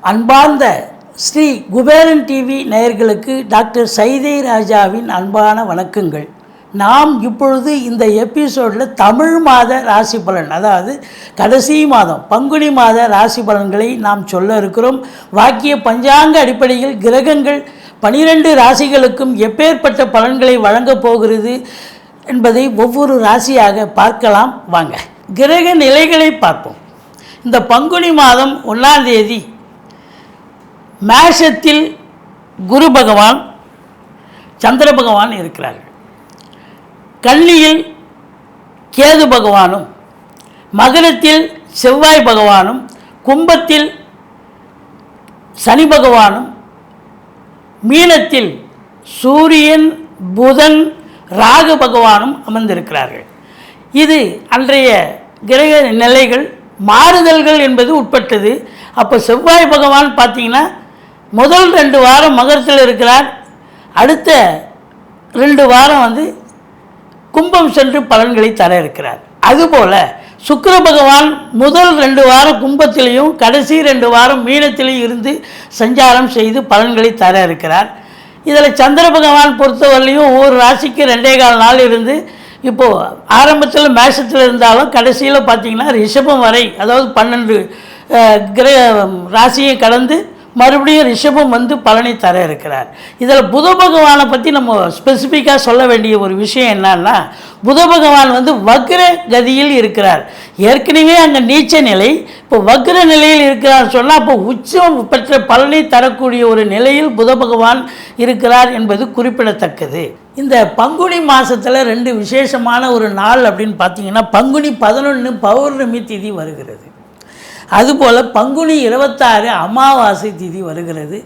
அன்பார்ந்த ஸ்ரீ குபேரன் டிவி நேயர்களுக்கு டாக்டர் சைதை ராஜாவின் அன்பான வணக்கங்கள். நாம் இப்பொழுது இந்த எபிசோடில் தமிழ் மாத ராசி பலன், அதாவது கடைசி மாதம் பங்குனி மாத ராசி பலன்களை நாம் சொல்ல இருக்கிறோம். வாக்கிய பஞ்சாங்க அடிப்படையில் கிரகங்கள் 12 ராசிகளுக்கும் எப்பேற்பட்ட பலன்களை வழங்கப் போகிறது என்பதை ஒவ்வொரு ராசியாக பார்க்கலாம். வாங்க கிரக நிலைகளை பார்ப்போம். இந்த பங்குனி மாதம் 1ஆம் தேதி மேஷத்தில் குரு பகவான், சந்திர பகவான் இருக்கிறார்கள். கன்னியில் கேது பகவானும், மகரத்தில் செவ்வாய் பகவானும், கும்பத்தில் சனி பகவானும், மீனத்தில் சூரியன், புதன், ராகு பகவானும் அமர்ந்திருக்கிறார்கள். இது அன்றைய கிரக நிலைகள். மாறுதல்கள் என்பது உட்பட்டது. அப்போ செவ்வாய் பகவான் பார்த்திங்கன்னா முதல் 2 வாரம் மகரத்தில் இருக்கிறார். அடுத்த 2 வாரம் கும்பம் சென்று பலன்களை தர இருக்கிறார். அதுபோல் சுக்கிர பகவான் முதல் 2 வாரம் கும்பத்திலையும் கடைசி 2 வாரம் மீனத்திலையும் இருந்து சஞ்சாரம் செய்து பலன்களை தர இருக்கிறார். இதில் சந்திர பகவான் பொறுத்தவரையிலையும் ஒவ்வொரு ராசிக்கு 2.25 நாள் இருந்து இப்போது ஆரம்பத்தில் மேஷத்தில் இருந்தாலும் கடைசியில் பார்த்திங்கன்னா ரிஷபம் வரை, அதாவது 12 ராசியை கடந்து மறுபடியும் ரிஷபம் பலனை தர இருக்கிறார். இதில் புத பகவானை பற்றி நம்ம ஸ்பெசிஃபிக்காக சொல்ல வேண்டிய ஒரு விஷயம் என்னன்னா, புத பகவான் வக்ர கதியில் இருக்கிறார். ஏற்கனவே அங்கே நீச்ச நிலை, இப்போ வக்ர நிலையில் இருக்கிறார் சொன்னால் அப்போ உச்சம் பெற்ற பலனை தரக்கூடிய ஒரு நிலையில் புத பகவான் இருக்கிறார் என்பது குறிப்பிடத்தக்கது. இந்த பங்குனி மாதத்தில் 2 விசேஷமான ஒரு நாள் அப்படின்னு பார்த்தீங்கன்னா, பங்குனி 11 பௌர்ணமி திதி வருகிறது. அதுபோல் பங்குனி 26 அமாவாசை திதி வருகிறது.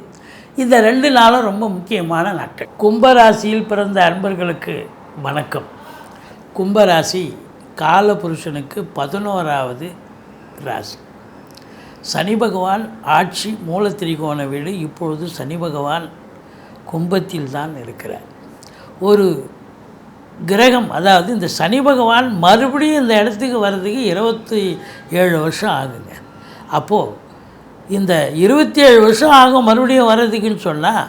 இந்த 2 நாளும் ரொம்ப முக்கியமான நாட்கள். கும்பராசியில் பிறந்த அன்பர்களுக்கு வணக்கம். கும்பராசி காலபுருஷனுக்கு 11வது ராசி. சனி பகவான் ஆட்சி மூலத்திரிகோண வீடு. இப்பொழுது சனி பகவான் கும்பத்தில் தான் இருக்கிறார். ஒரு கிரகம், அதாவது இந்த சனி பகவான் மறுபடியும் இந்த இடத்துக்கு வர்றதுக்கு 27 வருஷம் ஆகுங்க. அப்போது இந்த 27 வருஷம் ஆகும் மறுபடியும் வர்றதுக்குன்னு சொன்னால்,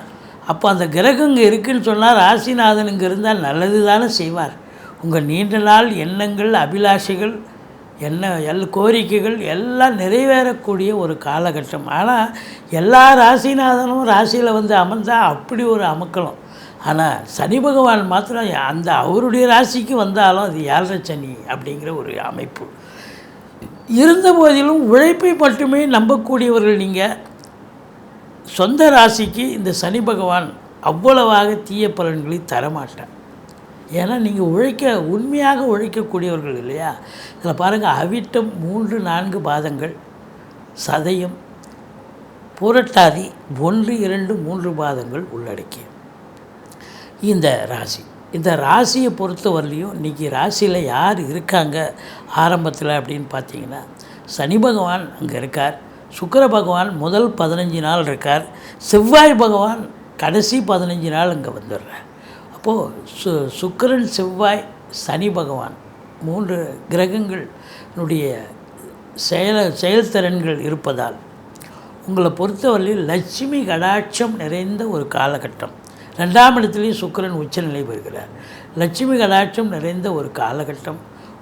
அப்போ அந்த கிரகம் இங்கே இருக்குதுன்னு சொன்னால் ராசிநாதன் இங்கே இருந்தால் நல்லது தானே செய்வார். உங்கள் நீண்ட நாள் எண்ணங்கள், அபிலாஷைகள், கோரிக்கைகள் எல்லாம் நிறைவேறக்கூடிய ஒரு காலகட்டம். ஆனால் எல்லா ராசிநாதனும் ராசியில் அமர்ந்தால் அப்படி ஒரு அமக்கலம். ஆனால் சனி பகவான் மாத்திரம் அந்த அவருடைய ராசிக்கு வந்தாலும் அது 7.5 சனி அப்படிங்கிற ஒரு அமைப்பு இருந்த போதிலும் உழைப்பை மட்டுமே நம்பக்கூடியவர்கள் நீங்கள். சொந்த ராசிக்கு இந்த சனி பகவான் அவ்வளவாக தீய பலன்களை தரமாட்டார். ஏன்னா நீங்கள் உண்மையாக உழைக்கக்கூடியவர்கள் இல்லையா. இதில் பாருங்கள், அவிட்டம் 3-4 பாதங்கள், சதயம், புரட்டாதி 1-2-3 பாதங்கள் உள்ளடக்கிய இந்த ராசி. இந்த ராசியை பொறுத்தவரையிலையும் இன்றைக்கி ராசியில் யார் இருக்காங்க ஆரம்பத்தில் அப்படின்னு பார்த்தீங்கன்னா, சனி பகவான் அங்கே இருக்கார். சுக்கிர பகவான் முதல் 15 நாள் இருக்கார். செவ்வாய் பகவான் கடைசி 15 நாள் அங்கே வந்துடுறார். அப்போது சுக்கிரன், செவ்வாய், சனி பகவான் 3 கிரகங்களுடைய செயல்திறன்கள் இருப்பதால் உங்களை பொறுத்தவரையில் லட்சுமி கடாட்சம் நிறைந்த ஒரு காலகட்டம். 2ஆம் இடத்துலேயும் சுக்கிரன் உச்சநிலை பெறுகிறார். லட்சுமி கடாட்சம் நிறைந்த ஒரு காலகட்டம்.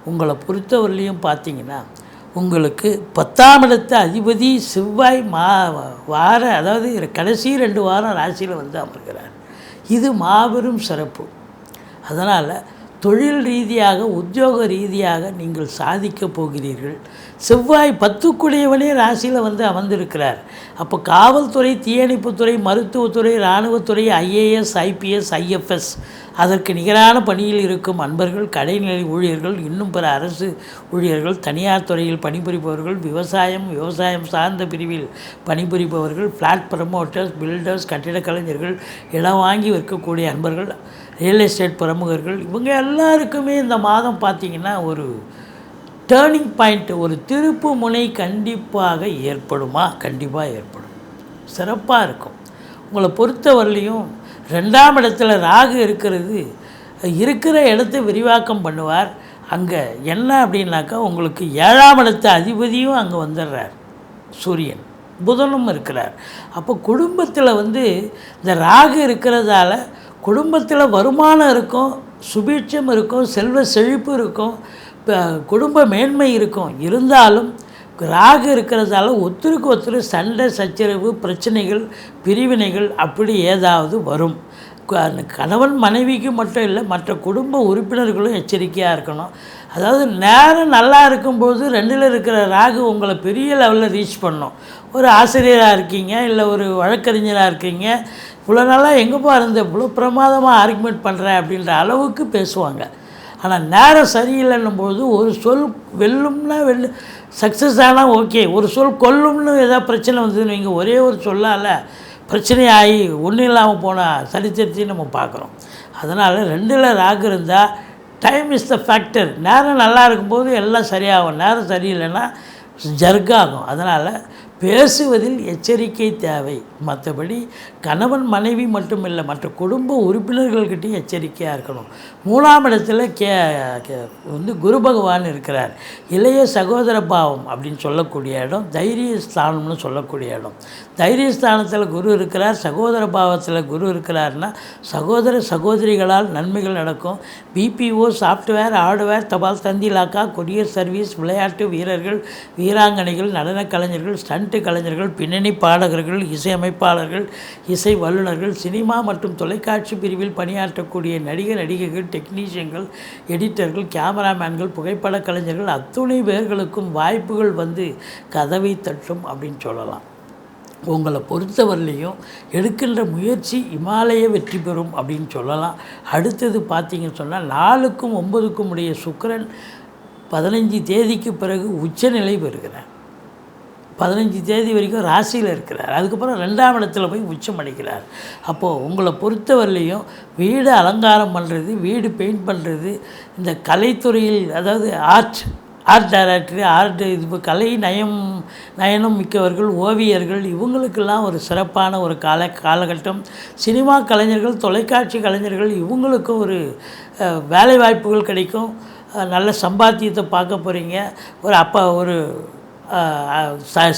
உங்களை பொறுத்தவரையிலையும் பார்த்தீங்கன்னா, உங்களுக்கு 10ஆம் இடத்து அதிபதி செவ்வாய் அதாவது கடைசி 2 வாரம் ராசியில் அமர்கிறார். இது மாபெரும் சிறப்பு. அதனால் தொழில் ரீதியாக, உத்தியோக ரீதியாக நீங்கள் சாதிக்கப் போகிறீர்கள். செவ்வாய் 10க்குடையவனே ராசியில் அமர்ந்திருக்கிறார். அப்போ காவல்துறை, தீயணைப்புத்துறை, மருத்துவத்துறை, இராணுவத்துறை, IAS, IPS, IFS அதற்கு நிகரான பணியில் இருக்கும் அன்பர்கள், கடைநிலை ஊழியர்கள், இன்னும் பிற அரசு ஊழியர்கள், தனியார் துறையில் பணிபுரிபவர்கள், விவசாயம் சார்ந்த பிரிவில் பணிபுரிபவர்கள், ஃப்ளாட் ப்ரமோட்டர்ஸ், பில்டர்ஸ், கட்டிடக் கலைஞர்கள், இடம் வாங்கி விற்கக்கூடிய அன்பர்கள், ரியல் எஸ்டேட் பிரமுகர்கள், இவங்க எல்லாருக்குமே இந்த மாதம் பார்த்திங்கன்னா ஒரு டேர்னிங் பாயிண்ட், ஒரு திருப்பு முனை கண்டிப்பாக ஏற்படுமா? கண்டிப்பாக ஏற்படும். சிறப்பாக இருக்கும். உங்களை பொறுத்தவரையிலையும் 2ஆம் இடத்துல ராகு இருக்கிறது, இருக்கிற இடத்த விரிவாக்கம் பண்ணுவார். அங்கே என்ன அப்படின்னாக்கா உங்களுக்கு 7ஆம் இடத்து அதிபதியும் அங்கே வந்துடுறார் சூரியன், புதனும் இருக்கிறார். அப்போ குடும்பத்தில் வந்து இந்த ராகு இருக்கிறதால குடும்பத்தில் வருமானம் இருக்கும், சுபீட்சம் இருக்கும், செல்வ செழிப்பு இருக்கும், குடும்ப மேன்மை இருக்கும். இருந்தாலும் ராகு இருக்கிறதால ஒருத்தருக்கு ஒருத்தர் சண்டை சச்சரவு பிரச்சனைகள் பிரிவினைகள் அப்படி ஏதாவது வரும். கணவன் மனைவிக்கு மட்டும் இல்லை, மற்ற குடும்ப உறுப்பினர்களும் எச்சரிக்கையாக இருக்கணும். அதாவது நேரம் நல்லா இருக்கும்போது 2ல் இருக்கிற ராகு உங்களை பெரிய லெவலில் ரீச் பண்ணும். ஒரு ஆசிரியராக இருக்கீங்க, இல்லை ஒரு வழக்கறிஞராக இருக்கீங்க, இவ்வளோ நாளாக எங்கேப்பா இருந்த இவ்வளோ பிரமாதமாக ஆர்குமெண்ட் பண்ணுறேன் அப்படின்ற அளவுக்கு பேசுவாங்க. ஆனால் நேரம் சரியில்லைன்னும் போது ஒரு சொல் வெல்லும்னா சக்ஸஸ் ஆனால் ஓகே, ஒரு சொல் கொல்லும்னு ஏதாவது பிரச்சனை வந்ததுன்னு வைங்க, ஒரே ஒரு சொல்லால் பிரச்சனையாகி ஒன்றும் இல்லாமல் போனால் சரித்திரத்தையும் நம்ம பார்க்குறோம். அதனால் 2ல் ராகு இருந்தால் டைம் இஸ் த ஃபேக்டர். நேரம் நல்லா இருக்கும்போது எல்லாம் சரியாகும், நேரம் சரியில்லைன்னா ஜர்காகும். அதனால் பேசுவதில் எச்சரிக்கை தேவை. மற்றபடி கணவன் மனைவி மட்டும் இல்லை, மற்ற குடும்ப உறுப்பினர்கள்கிட்டையும் எச்சரிக்கையாக இருக்கணும். 3ஆம் இடத்துல வந்து குரு பகவான் இருக்கிறார். இளைய சகோதர பாவம் அப்படின்னு சொல்லக்கூடிய இடம், தைரிய ஸ்தானம்னு சொல்லக்கூடிய இடம். தைரிய ஸ்தானத்தில் குரு இருக்கிறார், சகோதர பாவத்தில் குரு இருக்கிறார்னா சகோதர சகோதரிகளால் நன்மைகள் நடக்கும். பிபிஓ, சாஃப்ட்வேர், ஹார்ட்வேர், தபால் தந்தி இலாக்கா, கொரியர் சர்வீஸ், விளையாட்டு வீரர்கள், வீராங்கனைகள், நடன கலைஞர்கள், ஸ்டண்ட் கலைஞர்கள், பின்னணி பாடகர்கள், இசையமைப்பாளர்கள், இசை வல்லுநர்கள், சினிமா மற்றும் தொலைக்காட்சி பிரிவில் பணியாற்றக்கூடிய நடிகர் நடிகைகள், டெக்னீஷியன்கள், எடிட்டர்கள், கேமராமேன்கள், புகைப்பட கலைஞர்கள் அத்துணை பேர்களுக்கும் வாய்ப்புகள் வந்து கதவை தட்டும் அப்படின்னு சொல்லலாம். உங்களை பொறுத்தவரையிலையும் எடுக்கின்ற முயற்சி இமாலய வெற்றி பெறும் அப்படின்னு சொல்லலாம். அடுத்தது பார்த்திங்கன்னு சொன்னால் 4க்கும் 9க்கும் உடைய சுக்கிரன் 15 தேதிக்கு பிறகு உச்சநிலை பெறுகிறார். 15 தேதி வரைக்கும் ராசியில் இருக்கிறார். அதுக்கப்புறம் 2ஆம் இடத்துல போய் உச்சம் அடைக்கிறார். அப்போது உங்களை பொறுத்தவரையிலையும் வீடு அலங்காரம் பண்ணுறது, வீடு பெயிண்ட் பண்ணுறது, இந்த கலைத்துறையில் அதாவது ஆர்ட் டைரக்டர், இது இப்போ கலை நயனம் மிக்கவர்கள், ஓவியர்கள், இவங்களுக்கெல்லாம் ஒரு சிறப்பான ஒரு காலகட்டம். சினிமா கலைஞர்கள், தொலைக்காட்சி கலைஞர்கள், இவங்களுக்கும் ஒரு வேலை வாய்ப்புகள் கிடைக்கும். நல்ல சம்பாத்தியத்தை பார்க்க போகிறீங்க. ஒரு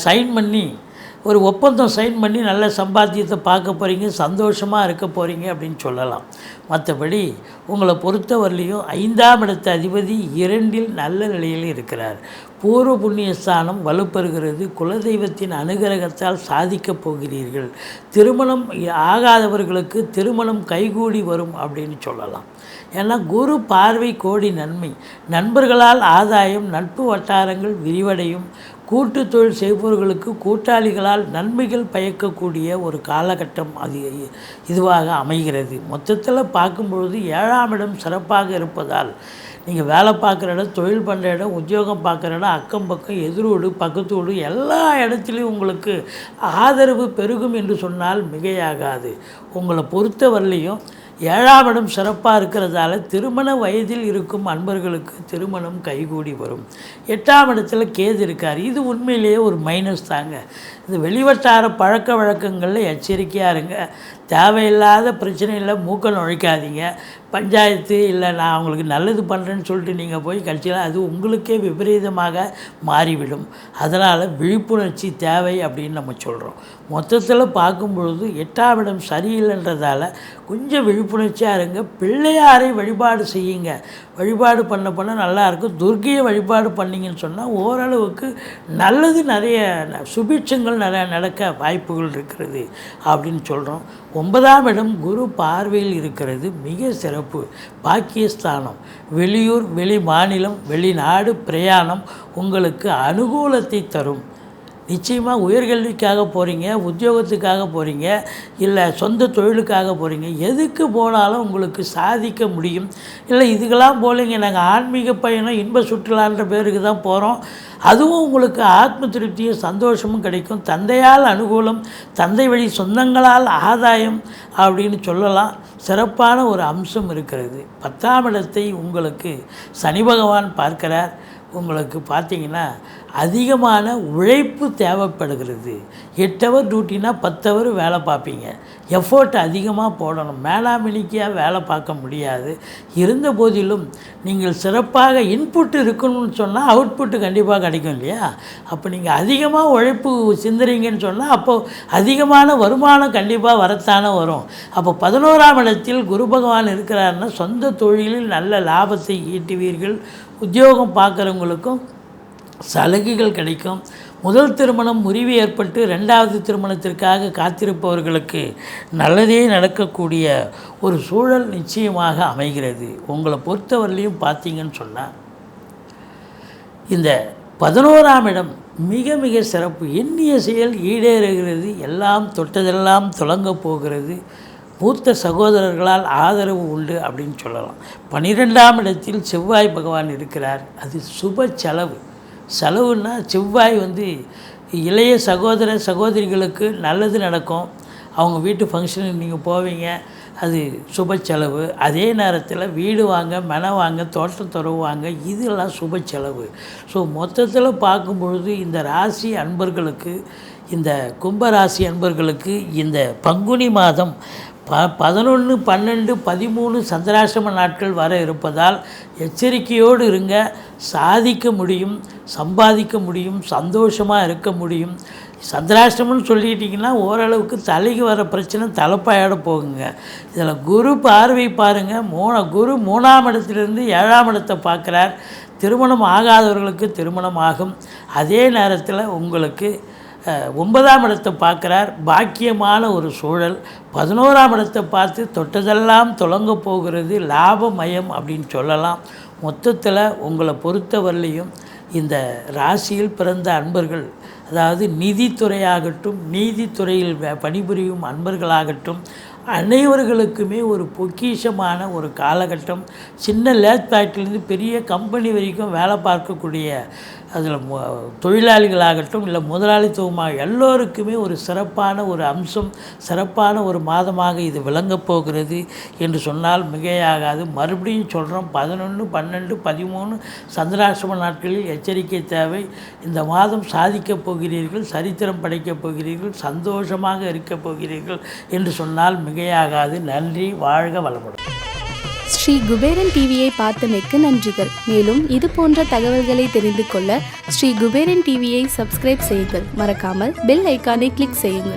சைன் பண்ணி ஒரு ஒப்பந்தம் சைன் பண்ணி நல்ல சம்பாத்தியத்தை பார்க்க போகிறீங்க, சந்தோஷமாக இருக்க போகிறீங்க அப்படின்னு சொல்லலாம். மற்றபடி உங்களை பொறுத்தவரையிலையும் 5ஆம் இடத்து அதிபதி 2ல் நல்ல நிலையில் இருக்கிறார். பூர்வ புண்ணிய ஸ்தானம் வலுப்பெறுகிறது. குலதெய்வத்தின் அனுகிரகத்தால் சாதிக்கப் போகிறீர்கள். திருமணம் ஆகாதவர்களுக்கு திருமணம் கைகூடி வரும் அப்படின்னு சொல்லலாம். ஏன்னா குரு பார்வை கோடி நன்மை. நண்பர்களால் ஆதாயம், நட்பு வட்டாரங்கள் விரிவடையும். கூட்டு தொழில் செய்பவர்களுக்கு கூட்டாளிகளால் நன்மைகள் பயக்கக்கூடிய ஒரு காலகட்டம் இதுவாக அமைகிறது. மொத்தத்தில் பார்க்கும்பொழுது 7ஆம் இடம் சிறப்பாக இருப்பதால் நீங்கள் வேலை பார்க்குற இடம், தொழில் பண்ணுற இடம், உத்தியோகம் பார்க்குற இடம், அக்கம் பக்கம், எதிரோடு பக்கத்தோடு எல்லா இடத்துலையும் உங்களுக்கு ஆதரவு பெருகும் என்று சொன்னால் மிகையாகாது. உங்களை பொறுத்தவரையிலையும் 7ஆம் இடம் சிறப்பாக இருக்கிறதால திருமண வயதில் இருக்கும் அன்பர்களுக்கு திருமணம் கைகூடி வரும். 8ஆம் இடத்துல கேது இருக்கார். இது உண்மையிலேயே ஒரு மைனஸ் தாங்க. இது வெளிவட்டார பழக்க வழக்கங்களில் எச்சரிக்கையாக இருங்க. தேவையில்லாத பிரச்சனையில் மூக்க நுழைக்காதீங்க. பஞ்சாயத்து இல்லை நான் அவங்களுக்கு நல்லது பண்ணுறேன்னு சொல்லிட்டு நீங்கள் போய் கட்சியில் அது உங்களுக்கே விபரீதமாக மாறிவிடும். அதனால் விழிப்புணர்ச்சி தேவை அப்படின்னு நம்ம சொல்கிறோம். மொத்தத்தில் பார்க்கும்பொழுது 8ஆம் இடம் சரியில்லைன்றதால கொஞ்சம் விழிப்புணர்ச்சியாக இருங்க. பிள்ளையாரை வழிபாடு செய்யுங்க. வழிபாடு பண்ண நல்லாயிருக்கும். துர்க்கையை வழிபாடு பண்ணிங்கன்னு சொன்னால் ஓரளவுக்கு நல்லது, நிறைய சுபிட்சங்கள் நிறைய நடக்க வாய்ப்புகள் இருக்கிறது அப்படின்னு சொல்கிறோம். 9ஆம் இடம் குரு பார்வையில் இருக்கிறது, மிக சிறப்பு. பாக்கியஸ்தானம், வெளியூர், வெளி மாநிலம், வெளிநாடு பிரயாணம் உங்களுக்கு அனுகூலத்தை தரும். நிச்சயமாக உயர்கல்விக்காக போகிறீங்க, உத்தியோகத்துக்காக போகிறீங்க, இல்லை சொந்த தொழிலுக்காக போகிறீங்க, எதுக்கு போனாலும் உங்களுக்கு சாதிக்க முடியும். இல்லை இதுக்கெல்லாம் போகலைங்க, நாங்கள் ஆன்மீக பயணம் இன்ப சுற்றுலான்ற பேருக்கு தான் போகிறோம், அதுவும் உங்களுக்கு ஆத்ம திருப்தியும் சந்தோஷமும் கிடைக்கும். தந்தையால் அனுகூலம், தந்தை வழி சொந்தங்களால் ஆதாயம் அப்படின்னு சொல்லலாம். சிறப்பான ஒரு அம்சம் இருக்கிறது. 10ஆம் இடத்தை உங்களுக்கு சனி பகவான் பார்க்கிறார். உங்களுக்கு பார்த்தீங்கன்னா அதிகமான உழைப்பு தேவைப்படுகிறது. 8 ஹவர் டியூட்டினா 10 ஹவர் வேலை பார்ப்பீங்க. எஃபோர்ட் அதிகமாக போடணும். மேலாமணிக்கையாக வேலை பார்க்க முடியாது. இருந்த போதிலும் நீங்கள் சிறப்பாக இன்புட் இருக்கணும்னு சொன்னால் அவுட்புட்டு கண்டிப்பாக கிடைக்கும் இல்லையா? அப்போ நீங்கள் அதிகமாக உழைப்பு சிந்துறீங்கன்னு சொன்னால் அப்போது அதிகமான வருமானம் கண்டிப்பாக வரத்தானே வரும். அப்போ 11ஆம் இடத்தில் குரு பகவான் இருக்கிறாருன்னா சொந்த தொழிலில் நல்ல லாபத்தை ஈட்டுவீர்கள். உத்தியோகம் பார்க்குறவங்களுக்கும் சலுகைகள் கிடைக்கும். முதல் திருமணம் முறிவு ஏற்பட்டு 2வது திருமணத்திற்காக காத்திருப்பவர்களுக்கு நல்லதே நடக்கக்கூடிய ஒரு சூழல் நிச்சயமாக அமைகிறது. உங்களை பொறுத்தவரையிலையும் பார்த்தீங்கன்னு சொன்னால் இந்த 11ஆம் இடம் மிக மிக சிறப்பு. எண்ணிய செயல் ஈடேறுகிறது. எல்லாம் தொட்டதெல்லாம் தொடங்கப் போகிறது. மூத்த சகோதரர்களால் ஆதரவு உண்டு அப்படின்னு சொல்லலாம். 12ஆம் இடத்தில் செவ்வாய் பகவான் இருக்கிறார். அது சுப செலவுன்னா செவ்வாய் இளைய சகோதர சகோதரிகளுக்கு நல்லது நடக்கும். அவங்க வீட்டு ஃபங்க்ஷனுக்கு நீங்கள் போவீங்க, அது சுப செலவு. அதே நேரத்தில் வீடு வாங்க, மனை வாங்க, தோட்டத்துறவு வாங்க, இதெல்லாம் சுப செலவு. ஸோ மொத்தத்தில் பார்க்கும் பொழுது இந்த ராசி அன்பர்களுக்கு, இந்த கும்பராசி அன்பர்களுக்கு இந்த பங்குனி மாதம் 11, 12, 13 சந்திராசிரம நாட்கள் வர இருப்பதால் எச்சரிக்கையோடு இருங்க. சாதிக்க முடியும், சம்பாதிக்க முடியும், சந்தோஷமாக இருக்க முடியும். சந்திராஷ்டமம்னு சொல்லிக்கிட்டிங்கன்னா ஓரளவுக்கு தலைக்கு வர பிரச்சனை தலைப்பாயோட போகுங்க. இதில் குரு பார்வை பாருங்கள். குரு 3ஆம் இடத்துலேருந்து 7ஆம் இடத்தை பார்க்குறார். திருமணம் ஆகாதவர்களுக்கு திருமணம் ஆகும். அதே நேரத்தில் உங்களுக்கு 9ஆம் இடத்தை பார்க்குறார். பாக்கியமான ஒரு சூழல். 11ஆம் இடத்தை பார்த்து தொட்டதெல்லாம் தொடங்க போகிறது. லாபமயம் அப்படின்னு சொல்லலாம். மொத்தத்தில் உங்களை பொறுத்தவரையிலையும் இந்த ராசியில் பிறந்த அன்பர்கள், அதாவது நிதித்துறையாகட்டும், நீதித்துறையில் பணிபுரியும் அன்பர்களாகட்டும், அனைவர்களுக்குமே ஒரு பொக்கிஷமான ஒரு காலகட்டம். சின்ன லேத் ஃபேக்ட்ரிலேருந்து பெரிய கம்பெனி வரைக்கும் வேலை பார்க்கக்கூடிய அதில் தொழிலாளிகளாகட்டும் இல்லை முதலாளித்துவமாக எல்லோருக்குமே ஒரு சிறப்பான ஒரு அம்சம், சிறப்பான ஒரு மாதமாக இது விளங்கப் போகிறது என்று சொன்னால் மிகையாகாது. மறுபடியும் சொல்கிறோம், 11, 12, 13 சந்திராசிரம நாட்களில் எச்சரிக்கை தேவை. இந்த மாதம் சாதிக்கப் போகிறீர்கள், சரித்திரம் படைக்கப் போகிறீர்கள், சந்தோஷமாக இருக்கப் போகிறீர்கள் என்று சொன்னால் மிகையாகாது. நன்றி, வாழ்க வளமுடன். ஸ்ரீ குபேரன் டிவியை பார்த்தமைக்கு நன்றிகள். மேலும் இது போன்ற தகவல்களை தெரிந்து கொள்ள ஸ்ரீ குபேரன் டிவியை சப்ஸ்கிரைப் செய்யுங்கள். மறக்காமல் பெல் ஐக்கானை கிளிக் செய்யுங்கள்.